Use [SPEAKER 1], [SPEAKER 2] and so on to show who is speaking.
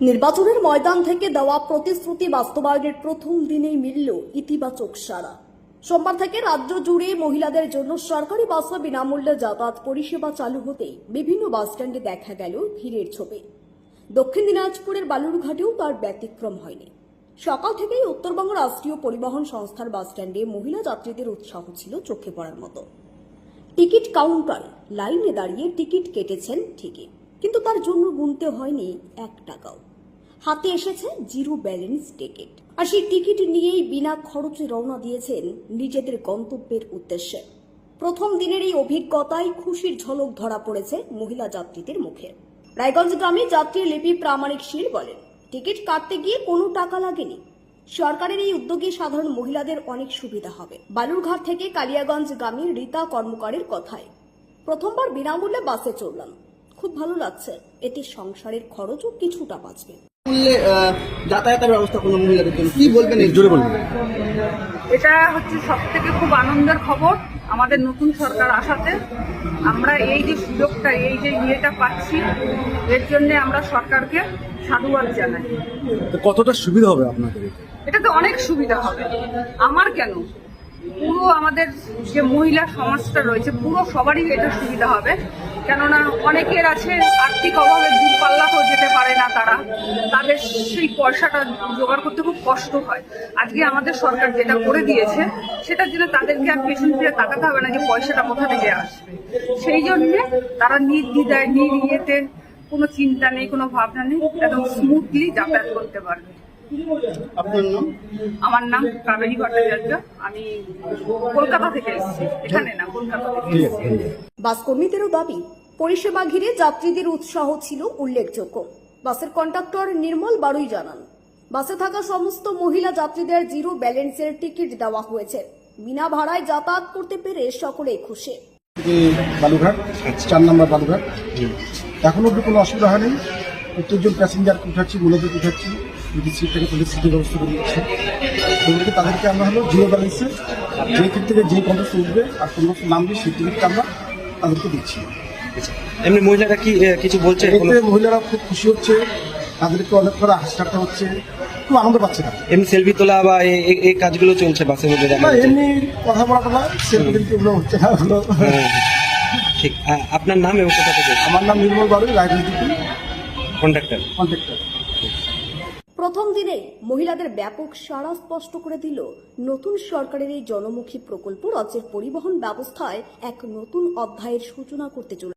[SPEAKER 1] নির্বাচনের ময়দান থেকে দেওয়া প্রতিশ্রুতি বাস্তবায়নের প্রথম দিনেই মিলল ইতিবাচক সাড়া। সোমবার থেকে রাজ্য জুড়ে মহিলাদের জন্য সরকারি বাসে বিনামূল্যে যাতায়াত পরিষেবা চালু হতেই বিভিন্ন বাসস্ট্যান্ডে দেখা গেল ভিড়ের ছবি। দক্ষিণ দিনাজপুরের বালুরঘাটেও তার ব্যতিক্রম হয়নি। সকাল থেকেই উত্তরবঙ্গ রাষ্ট্রীয় পরিবহন সংস্থার বাসস্ট্যান্ডে মহিলা যাত্রীদের উৎসাহ ছিল চোখে পড়ার মতো। টিকিট কাউন্টারে লাইনে দাঁড়িয়ে টিকিট কেটেছেন ঠিকই, কিন্তু তার জন্য গুনতে হয়নি 1 টাকাও। হাতে এসেছে জিরো ব্যালেন্স টিকিট, আর সেই টিকিট নিয়েই বিনা খরচে রওনা দিয়েছেন নিজেদের গন্তব্যের উদ্দেশ্যে। প্রথম দিনের এই অভিজ্ঞতায় খুশির ঝলক ধরা পড়েছে মহিলা যাত্রীদের মুখে। রায়গঞ্জ গ্রামে যাত্রী লিপি প্রামাণিক শীল বলেন, টিকিট কাটতে গিয়ে কোনো টাকা লাগেনি। সরকারের এই উদ্যোগে সাধারণ মহিলাদের অনেক সুবিধা হবে। বালুরঘাট থেকে কালিয়াগঞ্জ গ্রামে রীতা কর্মকারের কথায়, প্রথমবার বিনামূল্যে বাসে চড়লাম, খুব ভালো লাগছে, এতে সংসারের খরচও কিছুটা বাঁচবে।
[SPEAKER 2] যাতায়াতের ব্যবস্থা কোনো মহিলাদের জন্য কি বলবেন, জোরে বলবেন।
[SPEAKER 3] এটা হচ্ছে সব থেকে খুব আনন্দের খবর। আমাদের নতুন সরকার আসাতে আমরা এই যে সুযোগটা, এই যে ইয়েটা পাচ্ছি, এর জন্য আমরা সরকারকে সাধুবাদ জানাই।
[SPEAKER 2] কতটা সুবিধা হবে আপনাদের?
[SPEAKER 3] এটা তো অনেক সুবিধা হবে। আমার কেন, পুরো আমাদের যে মহিলা সমাজটা রয়েছে পুরো সবারই এটা সুবিধা হবে। কেননা অনেকের আছে আর্থিক অভাবে দূরপাল্লাতেও যেতে পারে না, তাদের সেই পয়সাটা জোগাড় করতে খুব কষ্ট হয়। আজকে আমাদের সরকার যেটা করে দিয়েছে সেটার জন্য তাদেরকে আর পেছন ফিরে তাকাতে হবে না যে পয়সাটা কোথা থেকে আসবে। সেই জন্যে তারা নির্দ্বিধায় নিরিয়েতে কোনো চিন্তা নেই, কোনো ভাবনা নেই, একদম স্মুথলি যাতায়াত করতে পারবে।
[SPEAKER 2] আপনার নাম?
[SPEAKER 3] আমার নাম কাবেরী ভট্টাচার্য, আমি কলকাতা থেকে এসেছি, এখানে না, কলকাতা থেকে এসেছি।
[SPEAKER 1] বাস কর্মীদেরও দাবি, পরিষেবা ঘিরে যাত্রীদের উৎসাহ ছিল উল্লেখযোগ্য। বাসের কন্ডাক্টর নির্মল বাড়ুই জানান, বাসে থাকা সমস্ত মহিলা যাত্রীদের জিরো ব্যালেন্সের টিকিট দেওয়া হয়েছে। বিনা ভাড়ায় যাতায়াত করতে পেরে সকলেই খুশি।
[SPEAKER 4] বালুঘাট 4 নম্বর বালুঘাট, এখনো অব্দি কোনো অসুবিধা হয়নি। প্রত্যেকজন প্যাসেঞ্জার উঠাচ্ছি, মূলত উঠাচ্ছি, যদি সিট থেকে তুলে সিটের ব্যবস্থা করে দিচ্ছে। সেগুলোকে তাদেরকে আমরা হলো জিরো ব্যালেন্সে যে সিট থেকে যে কন্ডাক্টর উঠবে আর কন্ডাক্টর নামবে সেই টিকিটটা আমরা তাদেরকে দিচ্ছি।
[SPEAKER 2] এমনি মহিলারা কি কিছু বলছে?
[SPEAKER 4] এতে মহিলারা খুব খুশি হচ্ছে, তাদেরকে অনেক করে হাসি হচ্ছে, খুব আনন্দ পাচ্ছে না।
[SPEAKER 2] এমনি সেলফি তোলা বা এই কাজগুলো চলছে বাসের মধ্যে দেখা যাচ্ছে?
[SPEAKER 4] এমনি কথা বলাটা না, সেলফি এগুলো হচ্ছে না।
[SPEAKER 2] ঠিক। আপনার নাম এবং কোথা থেকে?
[SPEAKER 4] আমার নাম নির্মল বাড়ুই, রাজনীতি
[SPEAKER 2] কন্ডাক্টর।
[SPEAKER 1] প্রথম দিনেই মহিলাদের ব্যাপক সাড়া স্পষ্ট করে দিল নতুন সরকারের এই জনমুখী প্রকল্প রাজ্যের পরিবহন ব্যবস্থায় এক নতুন অধ্যায়ের সূচনা করতে চলেছে।